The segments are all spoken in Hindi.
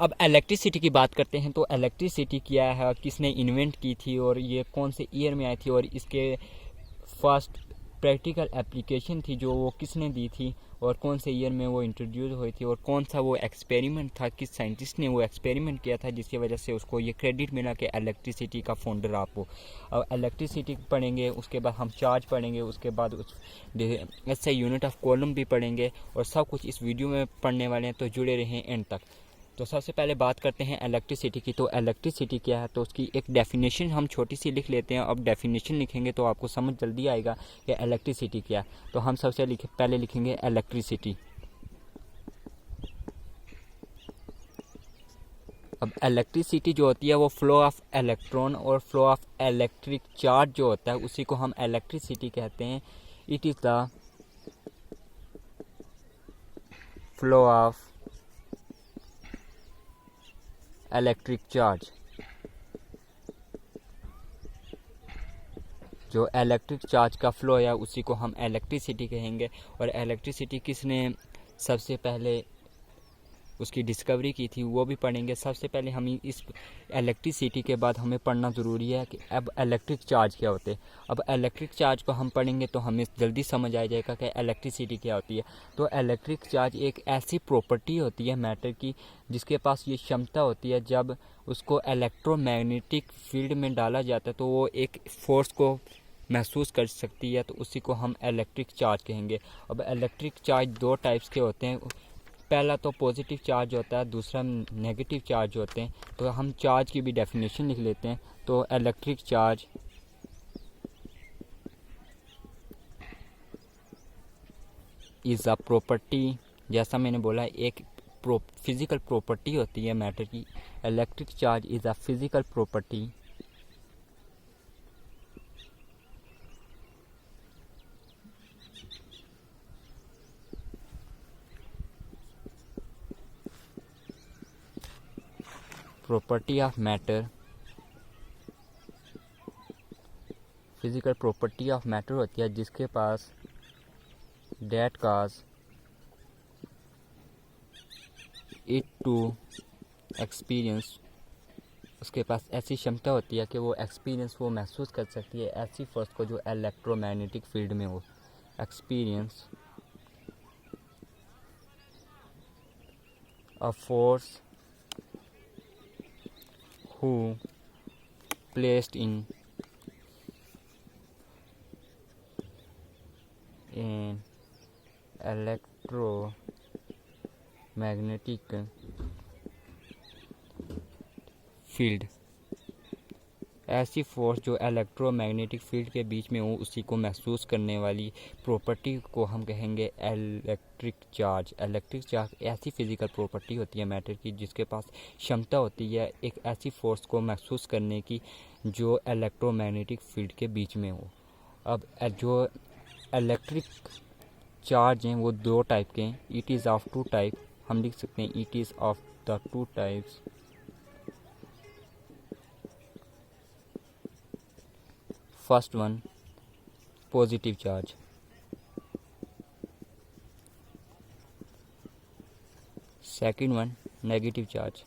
अब इलेक्ट्रिसिटी की बात करते हैं तो इलेक्ट्रिसिटी क्या है, किसने इन्वेंट की थी और ये कौन से ईयर में आई थी और इसके फर्स्ट प्रैक्टिकल एप्लीकेशन थी जो वो किसने दी थी और कौन से ईयर में वो इंट्रोड्यूस हुई थी और कौन सा वो एक्सपेरिमेंट था, किस साइंटिस्ट ने वो एक्सपेरिमेंट किया था जिसकी वजह से उसको ये क्रेडिट मिला कि इलेक्ट्रिसिटी का फाउंडर आप हो। अब इलेक्ट्रिसिटी पढ़ेंगे, उसके बाद हम चार्ज पढ़ेंगे, उसके बाद उस ऐसे यूनिट ऑफ कॉलम भी पढ़ेंगे और सब कुछ इस वीडियो में पढ़ने वाले हैं, तो जुड़े रहें एंड तक। तो सबसे पहले बात करते हैं इलेक्ट्रिसिटी की। तो इलेक्ट्रिसिटी क्या है, तो उसकी एक डेफिनेशन हम छोटी सी लिख लेते हैं। अब डेफिनेशन लिखेंगे तो आपको समझ जल्दी आएगा कि इलेक्ट्रिसिटी क्या है। तो हम सबसे पहले लिखेंगे इलेक्ट्रिसिटी। अब इलेक्ट्रिसिटी जो होती है वो फ्लो ऑफ इलेक्ट्रॉन और फ्लो ऑफ इलेक्ट्रिक चार्ज जो होता है उसी को हम इलेक्ट्रिसिटी कहते हैं। It is the flow of electric charge. जो इलेक्ट्रिक चार्ज का फ्लो है उसी को हम इलेक्ट्रिसिटी कहेंगे। और इलेक्ट्रिसिटी किसने सबसे पहले उसकी डिस्कवरी की थी वो भी पढ़ेंगे। सबसे पहले हम इस इलेक्ट्रिसिटी के बाद हमें पढ़ना ज़रूरी है कि अब इलेक्ट्रिक चार्ज क्या होते हैं। अब इलेक्ट्रिक चार्ज को हम पढ़ेंगे तो हमें जल्दी समझ आ जाएगा कि इलेक्ट्रिसिटी क्या होती है। तो इलेक्ट्रिक चार्ज एक ऐसी प्रॉपर्टी होती है मैटर की जिसके पास ये क्षमता होती है, जब उसको इलेक्ट्रोमैग्नेटिक फील्ड में डाला जाता है तो वो एक फोर्स को महसूस कर सकती है, तो उसी को हम इलेक्ट्रिक चार्ज कहेंगे। अब इलेक्ट्रिक चार्ज दो टाइप्स के होते हैं, पहला तो पॉजिटिव चार्ज होता है, दूसरा नेगेटिव चार्ज होते हैं। तो हम चार्ज की भी डेफिनेशन लिख लेते हैं। तो electric charge is a property, जैसा मैंने बोला एक फिज़िकल प्रॉपर्टी होती है मैटर की। Electric charge is a physical property of matter. Physical property of matter होती है जिसके पास that cause it to experience, उसके पास ऐसी क्षमता होती है कि वो एक्सपीरियंस वो महसूस कर सकती है ऐसी फोर्स को जो इलेक्ट्रोमैग्नेटिक फील्ड में हो। Experience a force who placed in an electromagnetic field. ऐसी फोर्स जो इलेक्ट्रोमैग्नेटिक फील्ड के बीच में हो उसी को महसूस करने वाली प्रॉपर्टी को हम कहेंगे इलेक्ट्रिक चार्ज। इलेक्ट्रिक चार्ज ऐसी फिज़िकल प्रॉपर्टी होती है मैटर की जिसके पास क्षमता होती है एक ऐसी फोर्स को महसूस करने की जो इलेक्ट्रोमैग्नेटिक फील्ड के बीच में हो। अब जो इलेक्ट्रिक चार्ज हैं वो दो टाइप के हैं। It is of two type, हम लिख सकते हैं it is of the two types. First one positive charge, second one negative charge.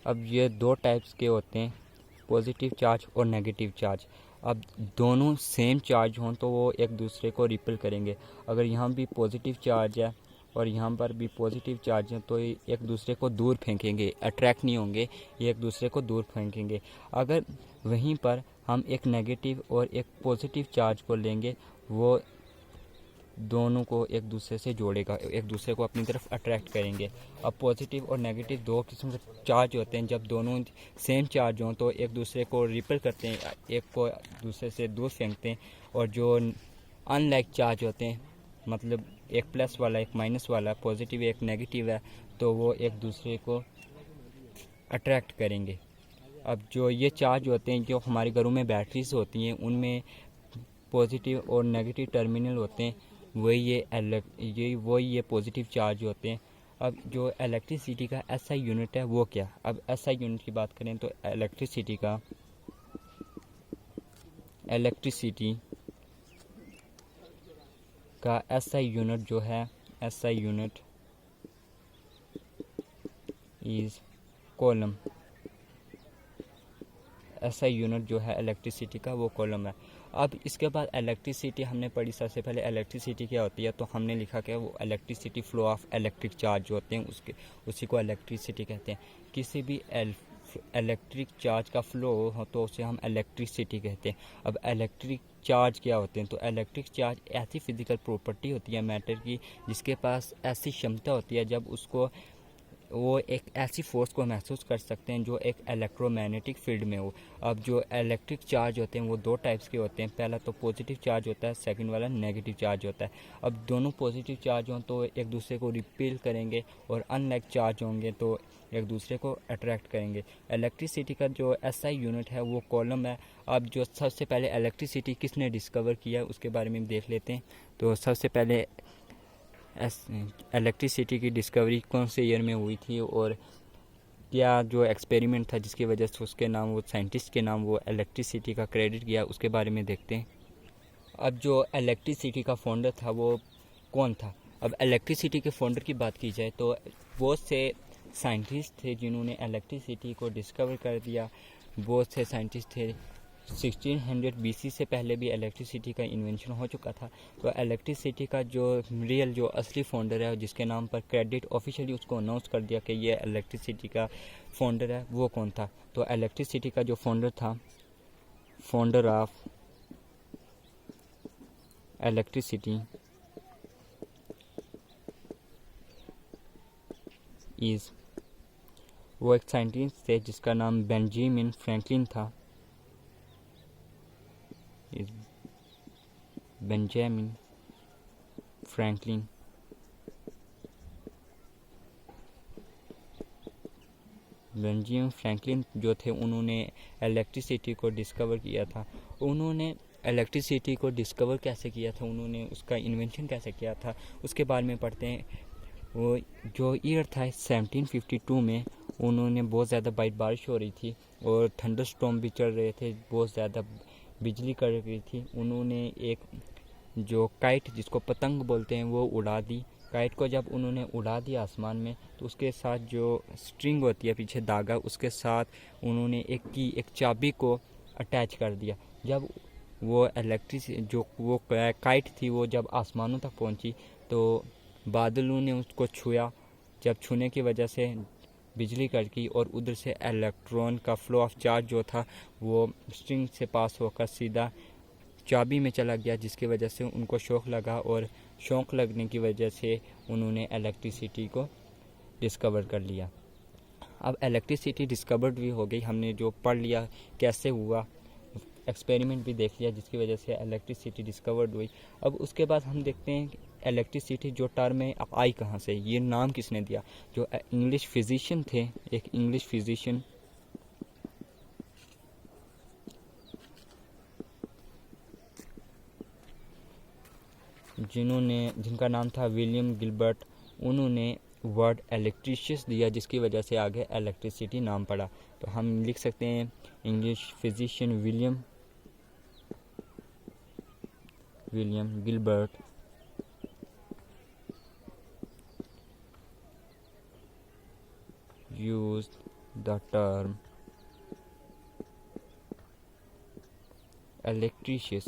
अब ये दो टाइप्स के होते हैं, पॉजिटिव चार्ज और नेगेटिव चार्ज। अब दोनों सेम चार्ज हों तो वो एक दूसरे को रिपेल करेंगे। अगर यहाँ भी पॉजिटिव चार्ज है और यहाँ पर भी पॉजिटिव चार्ज है तो ये एक दूसरे को दूर फेंकेंगे, अट्रैक्ट नहीं होंगे, ये एक दूसरे को दूर फेंकेंगे। अगर वहीं पर हम एक नेगेटिव और एक पॉजिटिव चार्ज को लेंगे वो दोनों को एक दूसरे से जोड़ेगा, एक दूसरे को अपनी तरफ अट्रैक्ट करेंगे। अब पॉजिटिव और नेगेटिव दो किस्म के चार्ज होते हैं, जब दोनों सेम चार्ज हों तो एक दूसरे को रिपेल करते हैं, एक को दूसरे से दूर फेंकते हैं। और जो अनलाइक चार्ज होते हैं, मतलब एक प्लस वाला एक माइनस वाला, पॉजिटिव एक नेगेटिव है, तो वो एक दूसरे को अट्रैक्ट करेंगे। अब जो ये चार्ज होते हैं जो हमारे घरों में बैटरीज होती हैं उनमें पॉजिटिव और नेगेटिव टर्मिनल होते हैं, वही ये पॉजिटिव चार्ज होते हैं। अब जो इलेक्ट्रिसिटी का एसआई यूनिट है वो क्या। अब एसआई यूनिट की बात करें तो इलेक्ट्रिसिटी का एसआई यूनिट जो है SI unit is column. SI unit जो है इलेक्ट्रिसिटी का वो कॉलम है। अब इसके बाद इलेक्ट्रिसिटी हमने पढ़ी, सबसे पहले इलेक्ट्रिसिटी क्या होती है, तो हमने लिखा कि वो electricity flow of electric charge जो होते हैं उसी को इलेक्ट्रिसिटी कहते हैं। किसी भी इलेक्ट्रिक चार्ज का फ्लो हो तो उसे हम इलेक्ट्रिसिटी कहते हैं। अब इलेक्ट्रिक चार्ज क्या होते हैं, तो इलेक्ट्रिक चार्ज ऐसी फिजिकल प्रॉपर्टी होती है मैटर की जिसके पास ऐसी क्षमता होती है जब उसको वो एक ऐसी फोर्स को महसूस कर सकते हैं जो एक इलेक्ट्रोमैग्नेटिक फील्ड में हो। अब जो इलेक्ट्रिक चार्ज होते हैं वो दो टाइप्स के होते हैं, पहला तो पॉजिटिव चार्ज होता है, सेकंड वाला नेगेटिव चार्ज होता है। अब दोनों पॉजिटिव चार्ज हों तो एक दूसरे को रिपेल करेंगे और अनलाइक चार्ज होंगे तो एक दूसरे को अट्रैक्ट करेंगे। इलेक्ट्रिसिटी का जो SI यूनिट है वो कॉलम है। अब जो सबसे पहले इलेक्ट्रिसिटी किसने डिस्कवर किया उसके बारे में देख लेते हैं। तो सबसे पहले इलेक्ट्रिसिटी की डिस्कवरी कौन से ईयर में हुई थी और क्या जो एक्सपेरिमेंट था जिसकी वजह से उसके नाम वो साइंटिस्ट के नाम वो इलेक्ट्रिसिटी का क्रेडिट किया उसके बारे में देखते हैं। अब जो इलेक्ट्रिसिटी का फाउंडर था वो कौन था। अब इलेक्ट्रिसिटी के फाउंडर की बात की जाए तो बहुत से साइंटिस्ट थे जिन्होंने इलेक्ट्रिसिटी को डिस्कवर कर दिया। बहुत से साइंटिस्ट थे, 1600 BC से पहले भी इलेक्ट्रिसिटी का इन्वेंशन हो चुका था। तो इलेक्ट्रिसिटी का जो असली फाउंडर है जिसके नाम पर क्रेडिट ऑफिशियली उसको अनाउंस कर दिया कि ये इलेक्ट्रिसिटी का फाउंडर है, वो कौन था। तो इलेक्ट्रिसिटी का जो फाउंडर था, फाउंडर ऑफ इलेक्ट्रिसिटी इज़, वो एक साइंटिस्ट थे जिसका नाम बेंजामिन फ्रैंकलिन था। Benjamin Franklin. बेंजामिन फ्रैंकलिन जो थे उन्होंने इलेक्ट्रिसिटी को डिस्कवर किया था। उन्होंने इलेक्ट्रिसिटी को डिस्कवर कैसे किया था, उन्होंने उसका इन्वेंशन कैसे किया था उसके बारे में पढ़ते हैं। वो जो ईयर था 1752 में उन्होंने बहुत ज़्यादा बारिश हो रही थी और थंडर स्टॉर्म भी चल रहे थे, बहुत ज़्यादा बिजली कर रही थी। उन्होंने एक जो काइट जिसको पतंग बोलते हैं वो उड़ा दी। काइट को जब उन्होंने उड़ा दिया आसमान में तो उसके साथ जो स्ट्रिंग होती है पीछे धागा उसके साथ उन्होंने एक चाबी को अटैच कर दिया। जब वो वो काइट थी वो जब आसमानों तक पहुंची तो बादलों ने उसको छुआ। जब छूने की वजह से बिजली कड़की और उधर से इलेक्ट्रॉन का फ्लो ऑफ चार्ज जो था वो स्ट्रिंग से पास होकर सीधा चाबी में चला गया, जिसकी वजह से उनको शॉक लगा और शॉक लगने की वजह से उन्होंने इलेक्ट्रिसिटी को डिस्कवर कर लिया। अब इलेक्ट्रिसिटी डिस्कवर्ड भी हो गई, हमने जो पढ़ लिया कैसे हुआ, एक्सपेरिमेंट भी देख लिया जिसकी वजह से इलेक्ट्रिसिटी डिस्कवर्ड हुई। अब उसके बाद हम देखते हैं इलेक्ट्रिसिटी जो टर्म है आई कहाँ से, ये नाम किसने दिया। जो इंग्लिश फिजिशियन थे, एक इंग्लिश फिजिशियन जिनका नाम था विलियम गिलबर्ट, उन्होंने वर्ड इलेक्ट्रिशियस दिया जिसकी वजह से आगे इलेक्ट्रिसिटी नाम पड़ा। तो हम लिख सकते हैं English physician William Gilbert used the term electricious।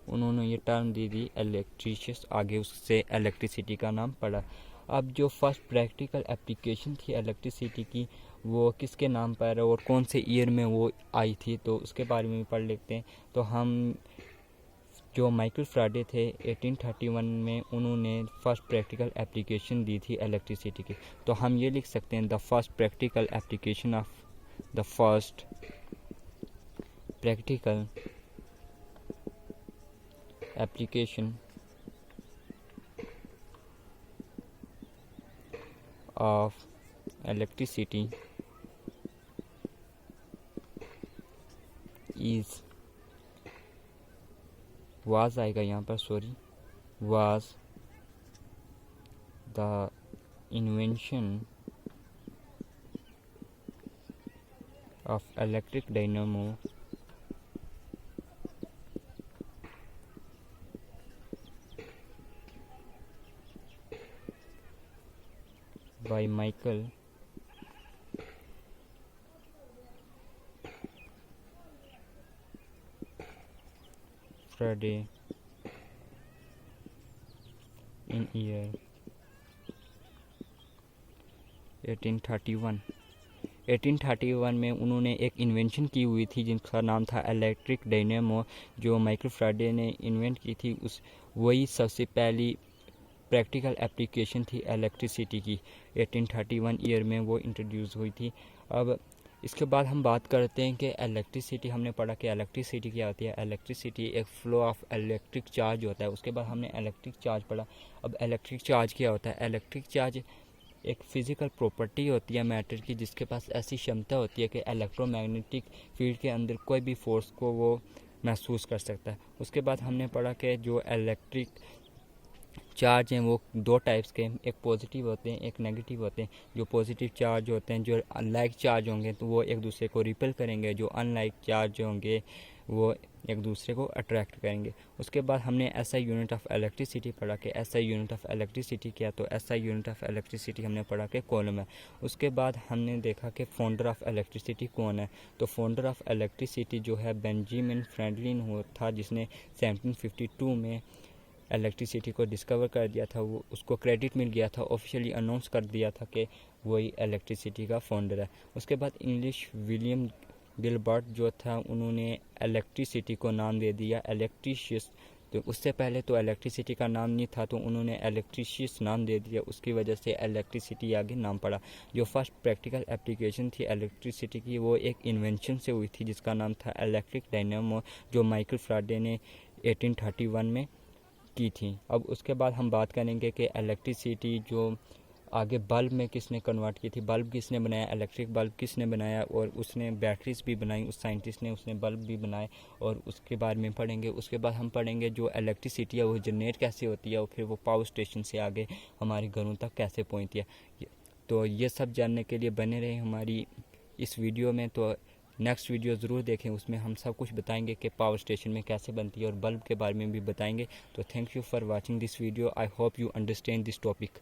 उन्होंने ये टर्म दी थी इलेक्ट्रिशियस, आगे उससे इलेक्ट्रिसिटी का नाम पड़ा। अब जो फर्स्ट प्रैक्टिकल एप्लीकेशन थी इलेक्ट्रिसिटी की वो किसके नाम पर और कौन से ईयर में वो आई थी तो उसके बारे में पढ़ लेते हैं। तो हम जो माइकल फ्राडे थे 1831 में उन्होंने फर्स्ट प्रैक्टिकल एप्लीकेशन दी थी इलेक्ट्रिसिटी की। तो हम ये लिख सकते हैं the first practical application of electricity is was आएगा यहाँ पर, sorry, was the invention of electric dynamo by Michael Faraday in year 1831। 1831 में उन्होंने एक इन्वेंशन की हुई थी जिनका नाम था इलेक्ट्रिक डायनेमो, जो माइकल फ्राडे ने इन्वेंट की थी। वही सबसे पहली प्रैक्टिकल एप्लीकेशन थी इलेक्ट्रिसिटी की। 1831 ईयर में वो इंट्रोड्यूस हुई थी। अब इसके बाद हम बात करते हैं कि इलेक्ट्रिसिटी, हमने पढ़ा कि इलेक्ट्रिसिटी क्या होती है। इलेक्ट्रिसिटी एक फ्लो ऑफ इलेक्ट्रिक चार्ज होता है। उसके बाद हमने इलेक्ट्रिक चार्ज पढ़ा। अब इलेक्ट्रिक चार्ज क्या होता है। इलेक्ट्रिक चार्ज एक फ़िज़िकल प्रॉपर्टी होती है मैटर की, जिसके पास ऐसी क्षमता होती है कि इलेक्ट्रोमैग्नेटिक फील्ड के अंदर कोई भी फोर्स को वो महसूस कर सकता है। उसके बाद हमने पढ़ा कि जो इलेक्ट्रिक चार्ज हैं वो दो टाइप्स के, एक पॉजिटिव होते हैं, एक नेगेटिव होते हैं। जो पॉजिटिव चार्ज होते हैं, जो लाइक चार्ज होंगे तो वो एक दूसरे को रिपेल करेंगे, जो अनलाइक चार्ज होंगे वो एक दूसरे को अट्रैक्ट करेंगे। उसके बाद हमने एसआई यूनिट ऑफ इलेक्ट्रिसिटी पढ़ा कि एसआई यूनिट ऑफ इलेक्ट्रिसिटी क्या, तो एसआई यूनिट ऑफ इलेक्ट्रिसिटी हमने पढ़ा कि कॉलम है। उसके बाद हमने देखा कि फाउंडर ऑफ इलेक्ट्रिसिटी कौन है, तो फाउंडर ऑफ इलेक्ट्रिसिटी जो है बेंजामिन फ्रैंकलिन हो था, जिसने 1752 में इलेक्ट्रिसिटी को डिस्कवर कर दिया था। वो उसको क्रेडिट मिल गया था, ऑफिशियली अनाउंस कर दिया था कि वही इलेक्ट्रिसिटी का फाउंडर है। उसके बाद इंग्लिश विलियम गिलबर्ट जो था, उन्होंने इलेक्ट्रिसिटी को नाम दे दिया इलेक्ट्रिशियस। तो उससे पहले तो इलेक्ट्रिसिटी का नाम नहीं था, तो उन्होंने इलेक्ट्रिशियस नाम दे दिया। उसकी वजह से इलेक्ट्रिसिटी आगे नाम पड़ा। जो फर्स्ट प्रैक्टिकल एप्लीकेशन थी इलेक्ट्रिसिटी की, वो एक इन्वेंशन से हुई थी जिसका नाम था इलेक्ट्रिक डायनेमो, जो माइकल फ्राडे ने 1831 में की थी। अब उसके बाद हम बात करेंगे कि इलेक्ट्रिसिटी जो आगे बल्ब में किसने कन्वर्ट की थी, बल्ब किसने बनाया, इलेक्ट्रिक बल्ब किसने बनाया, और उसने बैटरीज भी बनाई, उस साइंटिस्ट ने, उसने बल्ब भी बनाए, और उसके बारे में पढ़ेंगे। उसके बाद हम पढ़ेंगे जो इलेक्ट्रिसिटी है वो जनरेट कैसे होती है, और फिर वो पावर स्टेशन से आगे हमारे घरों तक कैसे पहुंचती है। तो ये सब जानने के लिए बने रहे हमारी इस वीडियो में। तो नेक्स्ट वीडियो ज़रूर देखें, उसमें हम सब कुछ बताएंगे कि पावर स्टेशन में कैसे बनती है, और बल्ब के बारे में भी बताएंगे। तो thank you for watching this video. I hope you understand this topic.